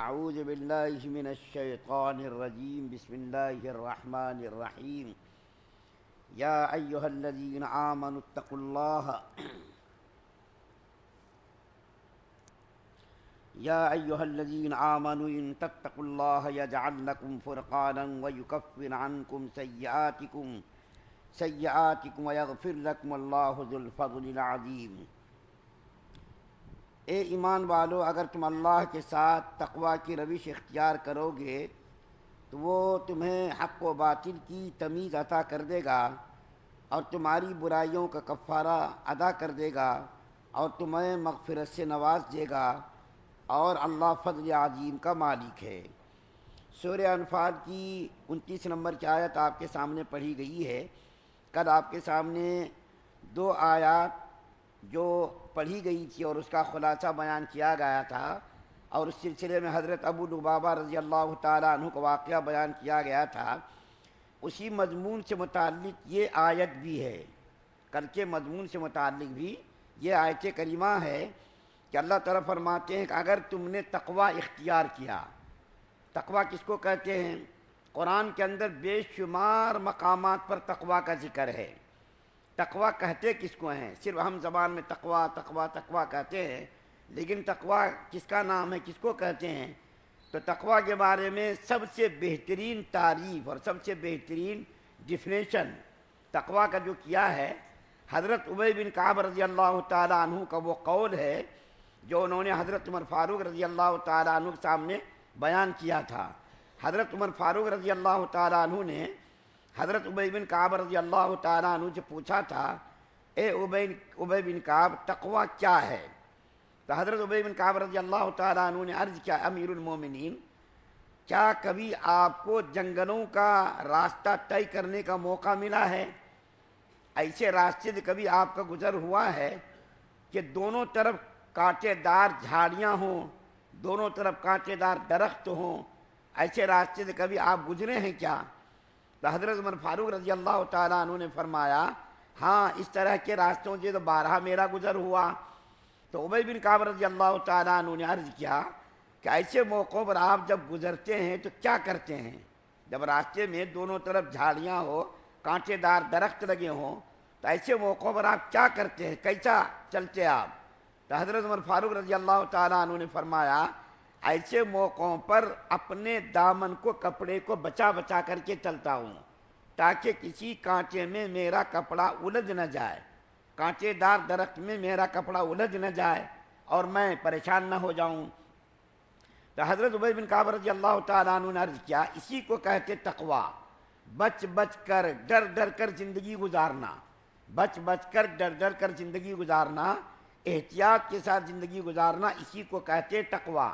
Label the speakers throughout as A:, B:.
A: اعوذ باللہ من الشیطان الرجیم بسم اللہ الرحمن الرحیم یا ایہا الذین آمنوا اتقوا اللہ یا ایہا الذین آمنوا ان تتقوا اللہ یجعل لکم فرقانا ویکفر عنکم سیئاتکم ویغفر لکم اللہ ذو الفضل العظیم۔ اے ایمان والو، اگر تم اللہ کے ساتھ تقوی کی روش اختیار کرو گے تو وہ تمہیں حق و باطل کی تمیز عطا کر دے گا اور تمہاری برائیوں کا کفارہ ادا کر دے گا اور تمہیں مغفرت سے نواز دے گا، اور اللہ فضل عظیم کا مالک ہے۔ سورہ انفال کی 29 نمبر کی آیت آپ کے سامنے پڑھی گئی ہے۔ کل آپ کے سامنے دو آیات جو پڑھی گئی تھی اور اس کا خلاصہ بیان کیا گیا تھا، اور اس سلسلے میں حضرت ابو لبابہ رضی اللہ تعالیٰ عنہ کا واقعہ بیان کیا گیا تھا، اسی مضمون سے متعلق یہ آیت بھی ہے۔ کل کے مضمون سے متعلق بھی یہ آیت کریمہ ہے کہ اللہ تعالیٰ فرماتے ہیں کہ اگر تم نے تقوی اختیار کیا۔ تقوی کس کو کہتے ہیں؟ قرآن کے اندر بے شمار مقامات پر تقوی کا ذکر ہے۔ تقوی کہتے کس کو ہیں؟ صرف ہم زبان میں تقوی تقوی تقوی کہتے ہیں، لیکن تقوی کس کا نام ہے، کس کو کہتے ہیں؟ تو تقوی کے بارے میں سب سے بہترین تعریف اور سب سے بہترین ڈیفینیشن تقوی کا جو کیا ہے، حضرت ابی بن کعب رضی اللہ تعالیٰ عنہ کا وہ قول ہے جو انہوں نے حضرت عمر فاروق رضی اللہ تعالیٰ عنہ کے سامنے بیان کیا تھا۔ حضرت عمر فاروق رضی اللہ تعالیٰ عنہ نے حضرت ابی بن کعب رضی اللہ تعالیٰ عنہ سے پوچھا تھا، اے ابی بن کعب، تقوی کیا ہے؟ تو حضرت ابی بن کعب رضی اللہ تعالیٰ عنہ نے عرض کیا، امیر المومنین، کیا کبھی آپ کو جنگلوں کا راستہ طے کرنے کا موقع ملا ہے؟ ایسے راستے سے کبھی آپ کا گزر ہوا ہے کہ دونوں طرف کانٹے دار جھاڑیاں ہوں، دونوں طرف کانٹے دار درخت ہوں؟ ایسے راستے سے کبھی آپ گزرے ہیں کیا؟ تو حضرت عمر فاروق رضی اللہ تعالیٰ عنہ نے فرمایا، ہاں، اس طرح کے راستوں سے تو بارہا میرا گزر ہوا۔ تو ابی بن کعب رضی اللہ تعالیٰ عنہ نے عرض کیا کہ ایسے موقعوں پر آپ جب گزرتے ہیں تو کیا کرتے ہیں؟ جب راستے میں دونوں طرف جھاڑیاں ہو، کانٹے دار درخت لگے ہوں، تو ایسے موقعوں پر آپ کیا کرتے ہیں، کیسا چلتے آپ؟ تو حضرت عمر فاروق رضی اللہ تعالیٰ عنہ نے فرمایا، ایسے موقعوں پر اپنے دامن کو، کپڑے کو بچا بچا کر کے چلتا ہوں تاکہ کسی کانٹے میں میرا کپڑا الجھ نہ جائے، کانٹے دار درخت میں میرا کپڑا الجھ نہ جائے اور میں پریشان نہ ہو جاؤں۔ تو حضرت ابی بن کعب رضی اللہ تعالیٰ عنہ نے عرض کیا، اسی کو کہتے تقوی، بچ بچ کر، ڈر ڈر کر زندگی گزارنا، بچ بچ کر، ڈر ڈر کر زندگی گزارنا، احتیاط کے ساتھ زندگی گزارنا، اسی کو کہتے تقوی۔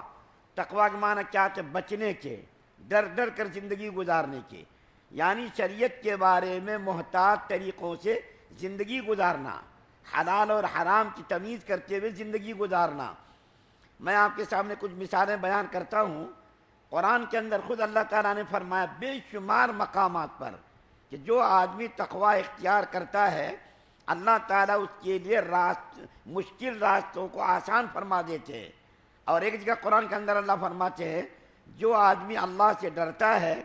A: تقوی کے معنی کیا ہے؟ بچنے کے، ڈر ڈر کر زندگی گزارنے کے، یعنی شریعت کے بارے میں محتاط طریقوں سے زندگی گزارنا، حلال اور حرام کی تمیز کرتے ہوئے زندگی گزارنا۔ میں آپ کے سامنے کچھ مثالیں بیان کرتا ہوں۔ قرآن کے اندر خود اللہ تعالیٰ نے فرمایا بے شمار مقامات پر کہ جو آدمی تقوی اختیار کرتا ہے، اللہ تعالیٰ اس کے لیے مشکل راستوں کو آسان فرما دیتے ہیں۔ اور ایک جگہ قرآن کے اندر اللہ فرماتے ہیں، جو آدمی اللہ سے ڈرتا ہے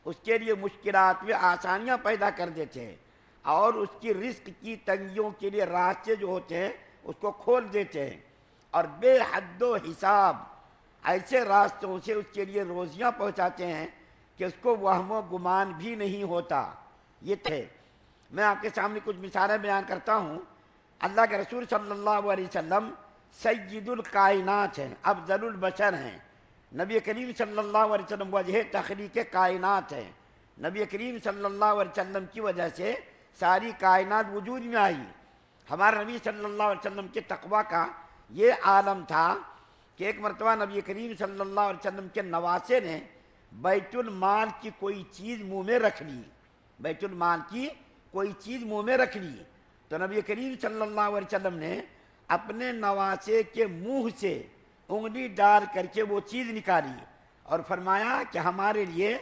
A: اس کے لیے مشکلات میں آسانیاں پیدا کر دیتے ہیں، اور اس کی رزق کی تنگیوں کے لیے راستے جو ہوتے ہیں اس کو کھول دیتے ہیں، اور بے حد و حساب ایسے راستوں سے اس کے لیے روزیاں پہنچاتے ہیں کہ اس کو وہم و گمان بھی نہیں ہوتا۔ یہ تھے، میں آپ کے سامنے کچھ مثالیں بیان کرتا ہوں۔ اللہ کے رسول صلی اللہ علیہ وسلم سید الکائنات ہیں، افضل البشر ہیں۔ نبی کریم صلی اللہ علیہ وسلم وجہ تخلیق کائنات ہیں۔ نبی کریم صلی اللہ علیہ وسلم کی وجہ سے ساری کائنات وجود میں آئی۔ ہمارے نبی صلی اللہ علیہ وسلم کے تقوی کا یہ عالم تھا کہ ایک مرتبہ نبی کریم صلی اللہ علیہ وسلم کے نواسے نے بیت المال کی کوئی چیز منہ میں رکھ لی، بیت المال کی کوئی چیز منہ میں رکھ لی، تو نبی کریم صلی اللہ علیہ وسلم نے اپنے نواسے کے منہ سے انگلی ڈال کر کے وہ چیز نکالی اور فرمایا کہ ہمارے لیے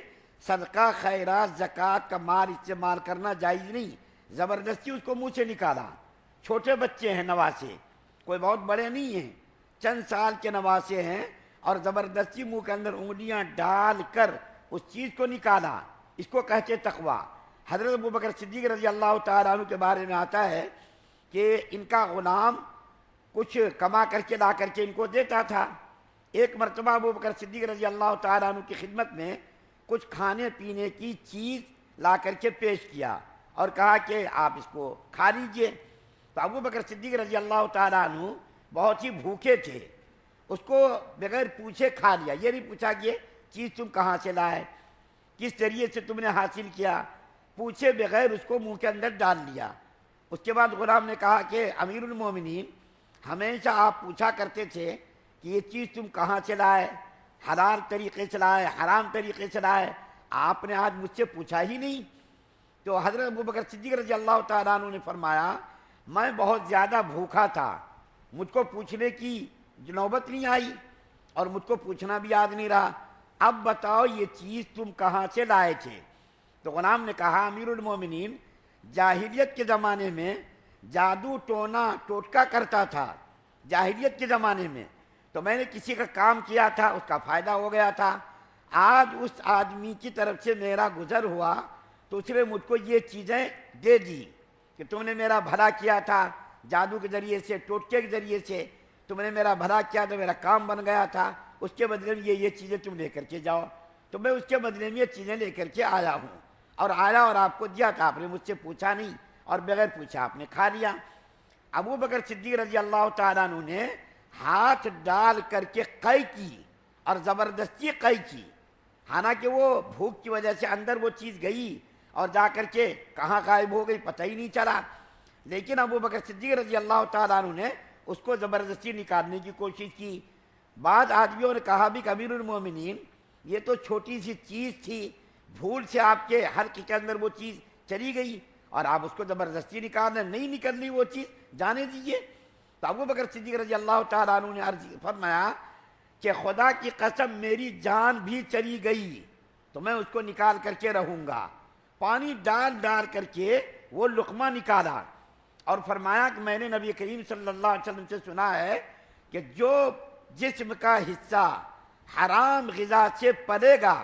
A: صدقہ، خیرات، زکوٰۃ کا مال استعمال کرنا جائز نہیں۔ زبردستی اس کو منہ سے نکالا۔ چھوٹے بچے ہیں نواسے، کوئی بہت بڑے نہیں ہیں، چند سال کے نواسے ہیں، اور زبردستی منہ کے اندر انگلیاں ڈال کر اس چیز کو نکالا، اس کو کہتے تقویٰ۔ حضرت ابوبکر صدیق رضی اللہ تعالیٰ عنہ کے بارے میں آتا ہے کہ ان کا غلام کچھ کما کر کے لا کر کے ان کو دیتا تھا۔ ایک مرتبہ ابوبکر صدیق رضی اللہ تعالیٰ عنہ کی خدمت میں کچھ کھانے پینے کی چیز لا کر کے پیش کیا اور کہا کہ آپ اس کو کھا لیجئے۔ تو ابوبکر صدیق رضی اللہ تعالیٰ عنہ بہت ہی بھوکے تھے، اس کو بغیر پوچھے کھا لیا۔ یہ نہیں پوچھا کہ یہ چیز تم کہاں سے لائے، کس ذریعے سے تم نے حاصل کیا، پوچھے بغیر اس کو منہ کے اندر ڈال لیا۔ اس کے بعد غلام نے کہا کہ امیر المومنین، ہمیشہ آپ پوچھا کرتے تھے کہ یہ چیز تم کہاں سے لائے، حلال طریقے سے لائے، حرام طریقے سے لائے، آپ نے آج مجھ سے پوچھا ہی نہیں۔ تو حضرت ابوبکر صدیق رضی اللہ تعالیٰ عنہ نے فرمایا میں بہت زیادہ بھوکا تھا، مجھ کو پوچھنے کی نوبت نہیں آئی اور مجھ کو پوچھنا بھی یاد نہیں رہا، اب بتاؤ یہ چیز تم کہاں سے لائے تھے۔ تو غلام نے کہا امیر المومنین، جاہلیت کے زمانے میں جادو ٹونا ٹوٹکا کرتا تھا، جاہلیت کے زمانے میں، تو میں نے کسی کا کام کیا تھا، اس کا فائدہ ہو گیا تھا، آج اس آدمی کی طرف سے میرا گزر ہوا تو اس نے مجھ کو یہ چیزیں دے دی کہ تم نے میرا بھلا کیا تھا، جادو کے ذریعے سے، ٹوٹکے کے ذریعے سے تم نے میرا بھلا کیا تو میرا کام بن گیا تھا، اس کے بدلے میں یہ چیزیں تم لے کر کے جاؤ۔ تو میں اس کے بدلے میں یہ چیزیں لے کر کے آیا ہوں، اور آیا اور آپ کو دیا تھا، آپ نے مجھ سے پوچھا نہیں اور بغیر پوچھا آپ نے کھا لیا۔ ابوبکر صدیق رضی اللہ تعالیٰ عنہ نے ہاتھ ڈال کر کے قے کی اور زبردستی قے کی، حالانکہ وہ بھوک کی وجہ سے اندر وہ چیز گئی اور جا کر کے کہاں غائب ہو گئی پتہ ہی نہیں چلا، لیکن ابوبکر صدیق رضی اللہ تعالیٰ عنہ نے اس کو زبردستی نکالنے کی کوشش کی۔ بعض آدمیوں نے کہا بھی کہ امیر المومنین یہ تو چھوٹی سی چیز تھی، بھول سے آپ کے حلق کے اندر وہ چیز چلی گئی اور آپ اس کو زبردستی نکال رہے، نہیں نکلنی وہ چیز، جانے دیجیے۔ تو ابوبکر صدیق رضی اللہ تعالیٰ عنہ نے عرض فرمایا کہ خدا کی قسم میری جان بھی چلی گئی تو میں اس کو نکال کر کے رہوں گا۔ پانی ڈال ڈال کر کے وہ لقمہ نکالا اور فرمایا کہ میں نے نبی کریم صلی اللہ علیہ وسلم سے سنا ہے کہ جو جسم کا حصہ حرام غذا سے پلے گا،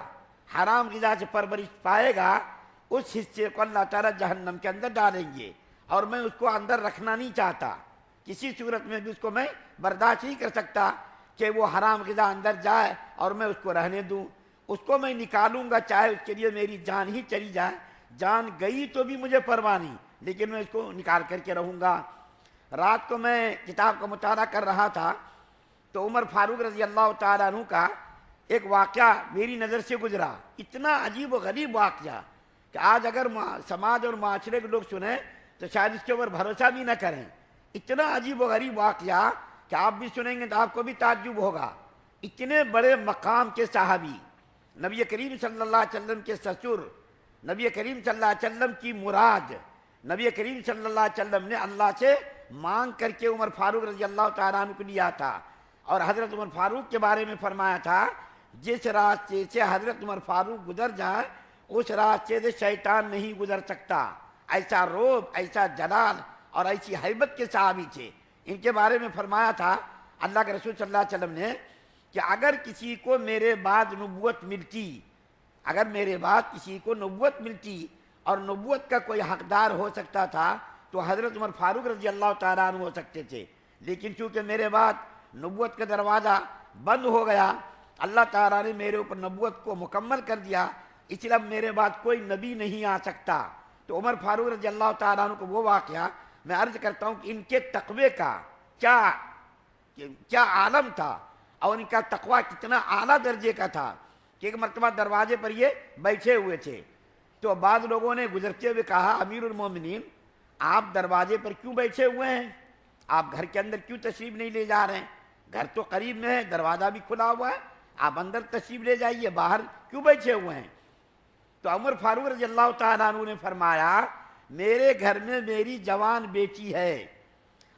A: حرام غذا سے پرورش پائے گا، اس حصے کو اللہ تعالیٰ جہنم کے اندر ڈالیں گے، اور میں اس کو اندر رکھنا نہیں چاہتا، کسی صورت میں بھی اس کو میں برداشت نہیں کر سکتا کہ وہ حرام غذا اندر جائے اور میں اس کو رہنے دوں، اس کو میں نکالوں گا چاہے اس کے لیے میری جان ہی چلی جائے، جان گئی تو بھی مجھے پرواہ نہیں، لیکن میں اس کو نکال کر کے رہوں گا۔ رات کو میں کتاب کا مطالعہ کر رہا تھا تو عمر فاروق رضی اللہ تعالیٰ عنہ کا ایک واقعہ میری نظر سے گزرا، اتنا عجیب و غریب واقعہ کہ آج اگر سماج اور معاشرے کے لوگ سنیں تو شاید اس کے اوپر بھروسہ بھی نہ کریں، اتنا عجیب و غریب واقعہ کہ آپ بھی سنیں گے تو آپ کو بھی تعجب ہوگا۔ اتنے بڑے مقام کے صحابی، نبی کریم صلی اللہ علیہ وسلم کے سسر، نبی کریم صلی اللہ علیہ وسلم کی مراد، نبی کریم صلی اللہ علیہ وسلم نے اللہ سے مانگ کر کے عمر فاروق رضی اللہ تعالیٰ عنہ کو لیا تھا، اور حضرت عمر فاروق کے بارے میں فرمایا تھا جس راستے سے حضرت عمر فاروق گزر جائے اس راستے سے شیطان نہیں گزر سکتا، ایسا روب، ایسا جلال اور ایسی ہیبت کے صحابی تھے۔ ان کے بارے میں فرمایا تھا اللہ کے رسول صلی اللہ علیہ وسلم نے کہ اگر کسی کو میرے بعد نبوت ملتی، اگر میرے بعد کسی کو نبوت ملتی اور نبوت کا کوئی حقدار ہو سکتا تھا تو حضرت عمر فاروق رضی اللہ تعالیٰ عنہ ہو سکتے تھے، لیکن چونکہ میرے بعد نبوت کا دروازہ بند ہو گیا، اللہ تعالیٰ نے میرے اوپر نبوت کو مکمل کر دیا، اس لیے اب میرے بعد کوئی نبی نہیں آ سکتا۔ تو عمر فاروق رضی اللہ تعالیٰ عنہ کو وہ واقعہ میں عرض کرتا ہوں کہ ان کے تقوی کا کیا عالم تھا اور ان کا تقوی کتنا اعلیٰ درجے کا تھا کہ ایک مرتبہ دروازے پر یہ بیٹھے ہوئے تھے تو بعض لوگوں نے گزرتے ہوئے کہا امیر المومنین آپ دروازے پر کیوں بیٹھے ہوئے ہیں، آپ گھر کے اندر کیوں تشریف نہیں لے جا رہے ہیں، گھر تو قریب میں ہے، دروازہ بھی کھلا ہوا ہے، آپ اندر تشریف لے جائیے، باہر کیوں بیٹھے ہوئے ہیں۔ تو عمر فاروق رضی اللہ تعالیٰ عنہ نے فرمایا میرے گھر میں میری جوان بیٹی ہے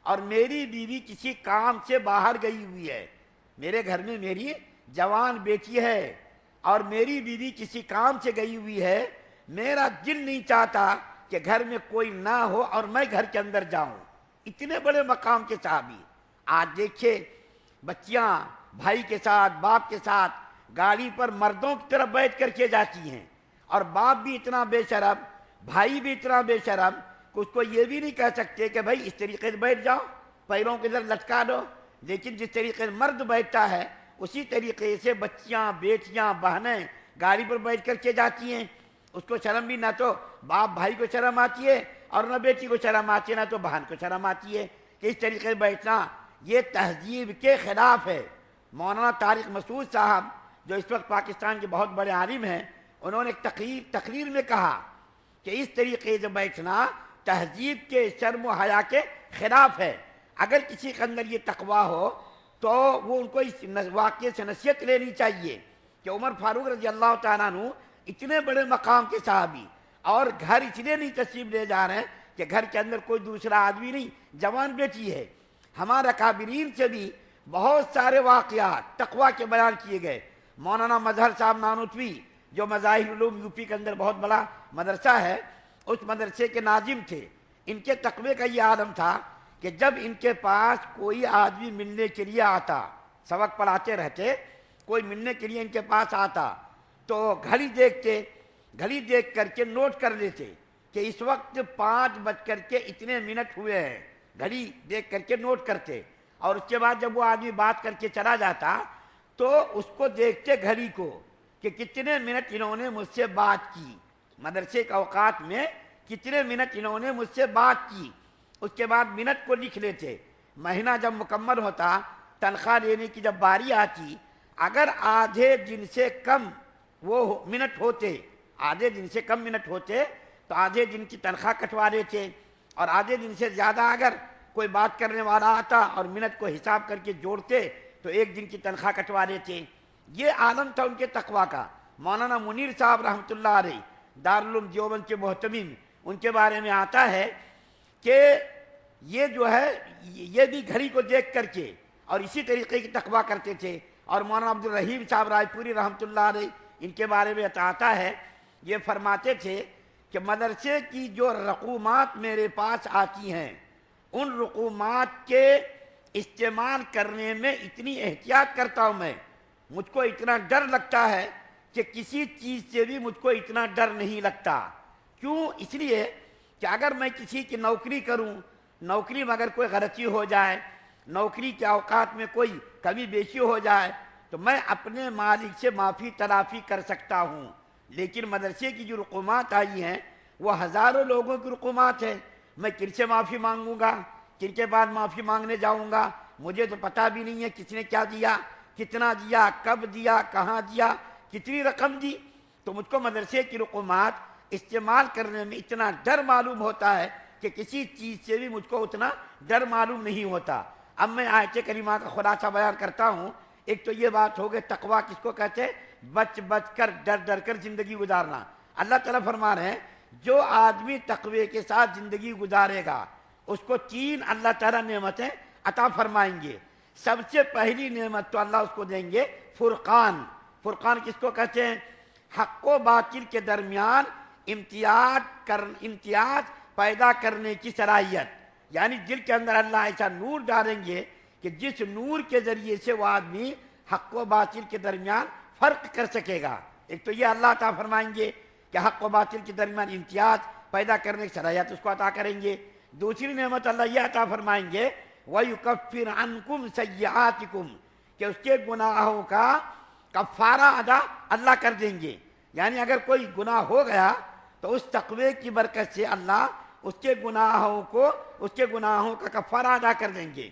A: اور میری بیوی کسی کام سے باہر گئی ہوئی ہے، میرے گھر میں میری جوان بیٹی ہے اور میری بیوی کسی کام سے گئی ہوئی ہے، میرا دل نہیں چاہتا کہ گھر میں کوئی نہ ہو اور میں گھر کے اندر جاؤں۔ اتنے بڑے مقام کے صحابی، آج دیکھیے بچیاں بھائی کے ساتھ، باپ کے ساتھ گاڑی پر مردوں کی طرف بیٹھ کر کے جاتی ہیں، اور باپ بھی اتنا بے شرم، بھائی بھی اتنا بے شرم کہ اس کو یہ بھی نہیں کہہ سکتے کہ بھائی اس طریقے سے بیٹھ جاؤ، پیروں کے ادھر لٹکا دو۔ لیکن جس طریقے سے مرد بیٹھتا ہے اسی طریقے سے بچیاں، بیٹیاں، بہنیں گاڑی پر بیٹھ کر کے جاتی ہیں۔ اس کو شرم بھی، نہ تو باپ بھائی کو شرم آتی ہے اور نہ بیٹی کو شرم آتی ہے، نہ تو بہن کو شرم آتی ہے کہ اس طریقے سے بیٹھنا یہ تہذیب کے خلاف ہے۔ مولانا طارق مسعود صاحب جو اس وقت پاکستان کے بہت بڑے عالم ہیں، انہوں نے ایک تقریر میں کہا کہ اس طریقے سے بیٹھنا تہذیب کے، شرم و حیا کے خلاف ہے۔ اگر کسی کے اندر یہ تقویٰ ہو تو وہ ان کو اس واقعے سے نصیحت لینی چاہیے کہ عمر فاروق رضی اللہ تعالیٰ عنہ اتنے بڑے مقام کے صحابی، اور گھر اس لیے نہیں تشریف لے جا رہے ہیں کہ گھر کے اندر کوئی دوسرا آدمی نہیں، جوان بیٹی ہے۔ ہمارے اکابرین سے بھی بہت سارے واقعات تقویٰ کے بیان کیے گئے۔ مولانا مظہر صاحب نانوتوی جو مظاہر علوم یوپی کے اندر بہت بڑا مدرسہ ہے، اس مدرسے کے ناظم تھے۔ ان کے تقوی کا یہ عالم تھا کہ جب ان کے پاس کوئی آدمی ملنے کے لیے آتا، سبق پڑھاتے رہتے، کوئی ملنے کے لیے ان کے پاس آتا تو گھڑی دیکھتے، گھڑی دیکھ کر کے نوٹ کر لیتے کہ اس وقت 5:01 ہوئے ہیں، گھڑی دیکھ کر کے نوٹ کرتے، اور اس کے بعد جب وہ آدمی بات کر کے چلا جاتا تو اس کو دیکھتے گھڑی کو کہ کتنے منٹ انہوں نے مجھ سے بات کی، مدرسے کے اوقات میں کتنے منٹ انہوں نے مجھ سے بات کی۔ اس کے بعد منٹ کو لکھ لیتے۔ مہینہ جب مکمل ہوتا، تنخواہ لینے کی جب باری آتی، اگر آدھے دن سے کم وہ منٹ ہوتے، آدھے دن سے کم منٹ ہوتے تو آدھے دن کی تنخواہ کٹوا دیتے، اور آدھے دن سے زیادہ اگر کوئی بات کرنے والا آتا اور منٹ کو حساب کر کے جوڑتے تو 1 دن کی تنخواہ کٹوا دیتے۔ یہ عالم تھا ان کے تقویٰ کا۔ مولانا منیر صاحب رحمۃ اللہ علیہ دارالعلوم دیوبند کے محتمم، ان کے بارے میں آتا ہے کہ یہ جو ہے یہ بھی گھڑی کو دیکھ کر کے اور اسی طریقے کی تقویٰ کرتے تھے۔ اور مولانا عبدالرحیم صاحب رائے پوری رحمۃ اللہ علیہ ان کے بارے میں آتا ہے، یہ فرماتے تھے کہ مدرسے کی جو رقومات میرے پاس آتی ہیں، ان رقومات کے استعمال کرنے میں اتنی احتیاط کرتا ہوں میں، مجھ کو اتنا ڈر لگتا ہے کہ کسی چیز سے بھی مجھ کو اتنا ڈر نہیں لگتا۔ کیوں؟ اس لیے کہ اگر میں کسی کی نوکری کروں، نوکری میں اگر کوئی غلطی ہو جائے، نوکری کے اوقات میں کوئی کمی بیشی ہو جائے تو میں اپنے مالک سے معافی تلافی کر سکتا ہوں، لیکن مدرسے کی جو رقومات آئی ہیں وہ ہزاروں لوگوں کی رقومات ہیں۔ میں کن سے معافی مانگوں گا، کن کے بعد معافی مانگنے جاؤں گا؟ مجھے تو پتہ بھی نہیں ہے کس نے کیا دیا، کتنا دیا، کب دیا، کہاں دیا، کتنی رقم دی۔ تو مجھ کو مدرسے کی رقومات استعمال کرنے میں اتنا ڈر معلوم ہوتا ہے کہ کسی چیز سے بھی مجھ کو اتنا ڈر معلوم نہیں ہوتا۔ اب میں آیت کریمہ کا خلاصہ بیان کرتا ہوں۔ ایک تو یہ بات ہو گئی تقویٰ کس کو کہتے ہیں؟ بچ بچ کر، ڈر ڈر کر زندگی گزارنا۔ اللہ تعالیٰ فرما رہے ہیں جو آدمی تقوی کے ساتھ زندگی گزارے گا اس کو 3 اللہ تعالیٰ نعمتیں عطا فرمائیں گے۔ سب سے پہلی نعمت تو اللہ اس کو دیں گے فرقان۔ فرقان کس کو کہتے ہیں؟ حق و باطل کے درمیان امتیاز پیدا کرنے کی صلاحیت، یعنی دل کے اندر اللہ ایسا نور ڈالیں گے کہ جس نور کے ذریعے سے وہ آدمی حق و باطل کے درمیان فرق کر سکے گا۔ ایک تو یہ اللہ عطا فرمائیں گے کہ حق و باطل کے درمیان امتیاز پیدا کرنے کی صلاحیت اس کو عطا کریں گے۔ دوسری نعمت اللہ یہ عطا فرمائیں گے وَيُكَفِّرْ عَنْكُمْ سَيِّئَاتِكُمْ، کہ اس کے گناہوں کا کفارہ ادا اللہ کر دیں گے۔ یعنی اگر کوئی گناہ ہو گیا تو اس تقوی کی برکت سے اللہ اس کے گناہوں کا کفارہ ادا کر دیں گے۔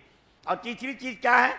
A: اور تیسری چیز کیا ہے؟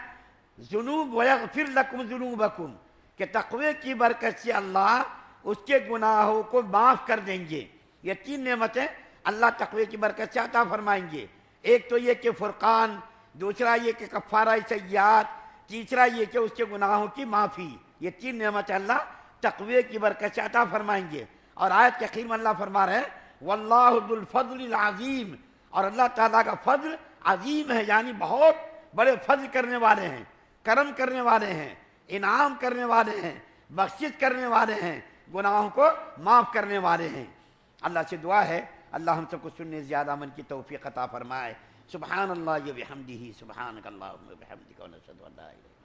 A: ذنوب وَيَغْفِرْ لَكُمْ ذُنُوبَكُمْ، کہ تقوی کی برکت سے اللہ اس کے گناہوں کو معاف کر دیں گے۔ یہ 3 نعمتیں اللہ تقوی کی برکت سے عطا فرمائیں گے۔ ایک تو یہ کہ فرقان، دوسرا یہ کہ کفارہ سیئات، تیسرا یہ کہ اس کے گناہوں کی معافی۔ یہ 3 نعمتیں اللہ تقوی کی برکت سے عطا فرمائیں گے۔ اور آیت کے اخیر میں اللہ فرما رہے ہیں واللہ ذو الفضل العظیم، اور اللہ تعالیٰ کا فضل عظیم ہے، یعنی بہت بڑے فضل کرنے والے ہیں، کرم کرنے والے ہیں، انعام کرنے والے ہیں، بخشش کرنے والے ہیں، گناہوں کو معاف کرنے والے ہیں۔ اللہ سے دعا ہے اللہ ہم سب کو سننے زیادہ عمل کی توفیق عطا فرمائے۔ سبحان اللہ و بحمدہ، سبحانک اللہم و بحمدک، ونشہد ان لا الہ الا انت